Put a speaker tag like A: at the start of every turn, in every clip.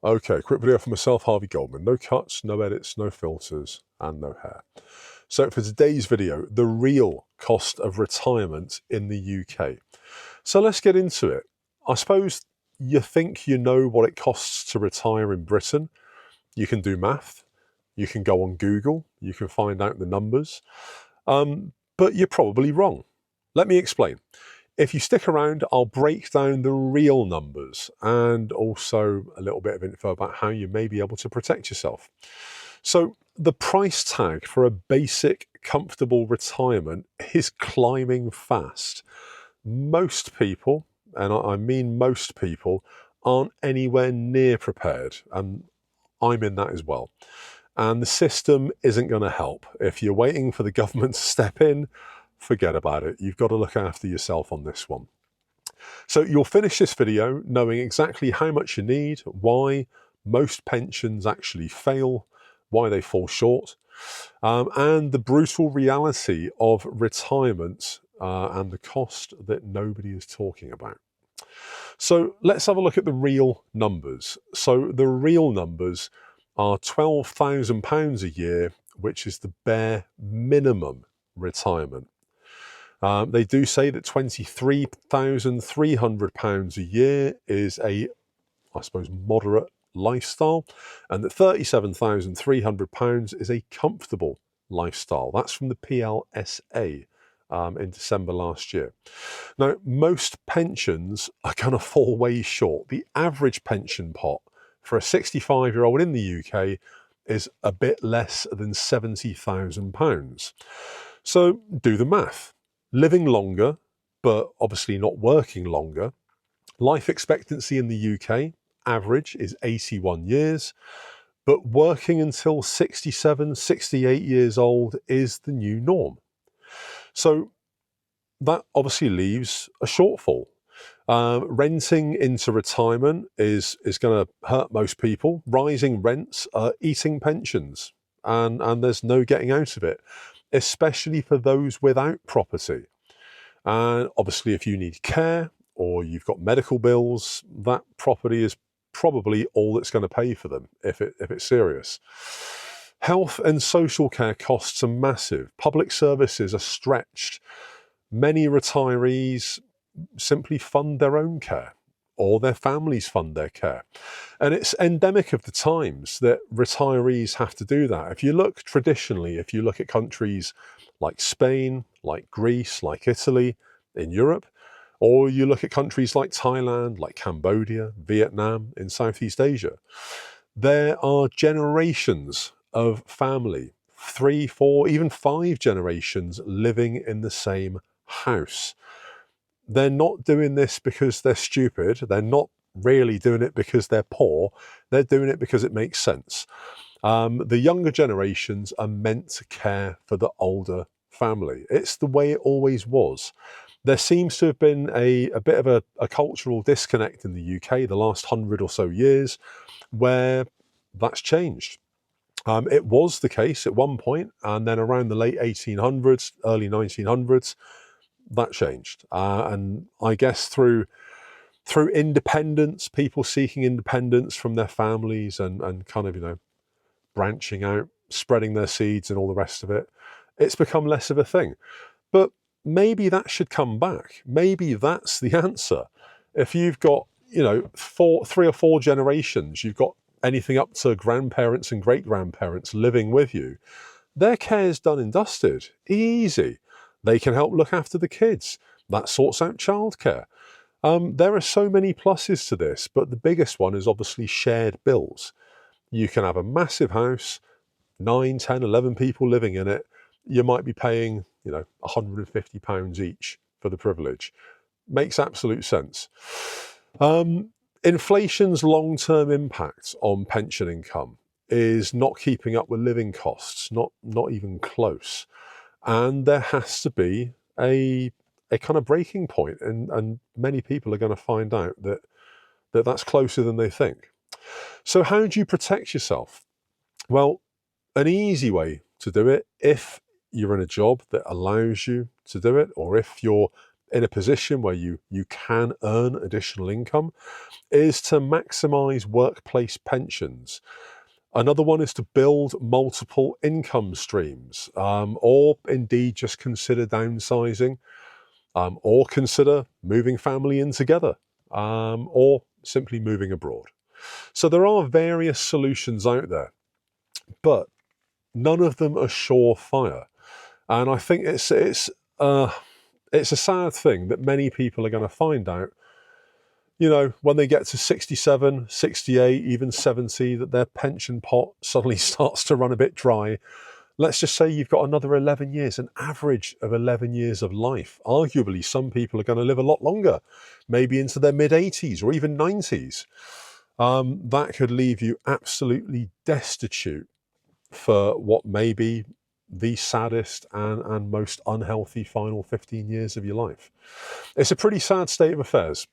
A: Okay, quick video for myself, Harvey Goldman. No cuts, no edits, no filters, and no hair. So for today's video, the real cost of retirement in the UK. So let's get into it. I suppose you think you know what it costs to retire in Britain. You can do math, you can go on Google, you can find out the numbers, but you're probably wrong. Let me explain. If you stick around, I'll break down the real numbers and also a little bit of info about how you may be able to protect yourself. So the price tag for a basic, comfortable retirement is climbing fast. Most people, and I mean most people, aren't anywhere near prepared, and I'm in that as well. And the system isn't going to help. If you're waiting for the government to step in, forget about it. You've got to look after yourself on this one. So you'll finish this video knowing exactly how much you need, why most pensions actually fail, why they fall short, and the brutal reality of retirement and the cost that nobody is talking about. So let's have a look at the real numbers. So the real numbers are £12,000 a year, which is the bare minimum retirement. They do say that £23,300 a year is a, I suppose, moderate lifestyle, and that £37,300 is a comfortable lifestyle. That's from the PLSA in December last year. Now, most pensions are going to fall way short. The average pension pot for a 65-year-old in the UK is a bit less than £70,000. So do the math. Living longer, but obviously not working longer. Life expectancy in the UK, average, is 81 years, but working until 67, 68 years old is the new norm. So that obviously leaves a shortfall. Renting into retirement is going to hurt most people. Rising rents are eating pensions, and there's no getting out of it, especially for those without property. And obviously, if you need care or you've got medical bills, that property is probably all that's going to pay for them if it's serious. Health and social care costs are massive. Public services are stretched. Many retirees simply fund their own care, or their families fund their care. And it's endemic of the times that retirees have to do that. If you look traditionally, if you look at countries like Spain, like Greece, like Italy in Europe, or you look at countries like Thailand, like Cambodia, Vietnam in Southeast Asia, there are generations of family, 3, 4, even 5 generations living in the same house. They're not doing this because they're stupid. They're not really doing it because they're poor. They're doing it because it makes sense. The younger generations are meant to care for the older family. It's the way it always was. There seems to have been a bit of a cultural disconnect in the UK the last 100 or so years where that's changed. It was the case at one point, and then around the late 1800s, early 1900s, that changed. And I guess through independence, people seeking independence from their families and kind of, branching out, spreading their seeds and all the rest of it, it's become less of a thing. But maybe that should come back. Maybe that's the answer. If you've got, 3 or 4 generations, you've got anything up to grandparents and great-grandparents living with you, their care's done and dusted. Easy. They can help look after the kids. That sorts out childcare. There are so many pluses to this, but the biggest one is obviously shared bills. You can have a massive house, 9, 10, 11 people living in it. You might be paying, £150 each for the privilege. Makes absolute sense. Inflation's long-term impact on pension income is not keeping up with living costs, not even close. And there has to be a kind of breaking point, and many people are going to find out that that's closer than they think. So how do you protect yourself? Well, an easy way to do it, if you're in a job that allows you to do it, or if you're in a position where you can earn additional income is to maximize workplace pensions. Another one is to build multiple income streams, or indeed just consider downsizing, or consider moving family in together, or simply moving abroad. So there are various solutions out there, but none of them are surefire. And I think it's a sad thing that many people are going to find out, when they get to 67, 68, even 70, that their pension pot suddenly starts to run a bit dry. Let's just say you've got another 11 years, an average of 11 years of life. Arguably, some people are going to live a lot longer, maybe into their mid-80s or even 90s. That could leave you absolutely destitute for what may be the saddest and most unhealthy final 15 years of your life. It's a pretty sad state of affairs.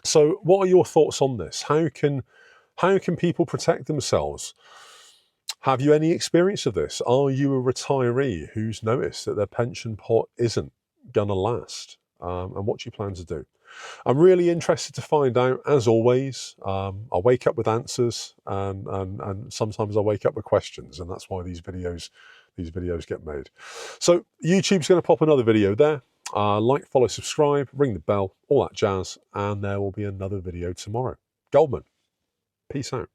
A: So what are your thoughts on this? How can people protect themselves? Have you any experience of this? Are you a retiree who's noticed that their pension pot isn't going to last? And what do you plan to do? I'm really interested to find out, as always. I wake up with answers, and sometimes I wake up with questions, and that's why these videos get made. So YouTube's going to pop another video there. Like, follow, subscribe, ring the bell, all that jazz, and there will be another video tomorrow. Goldman, peace out.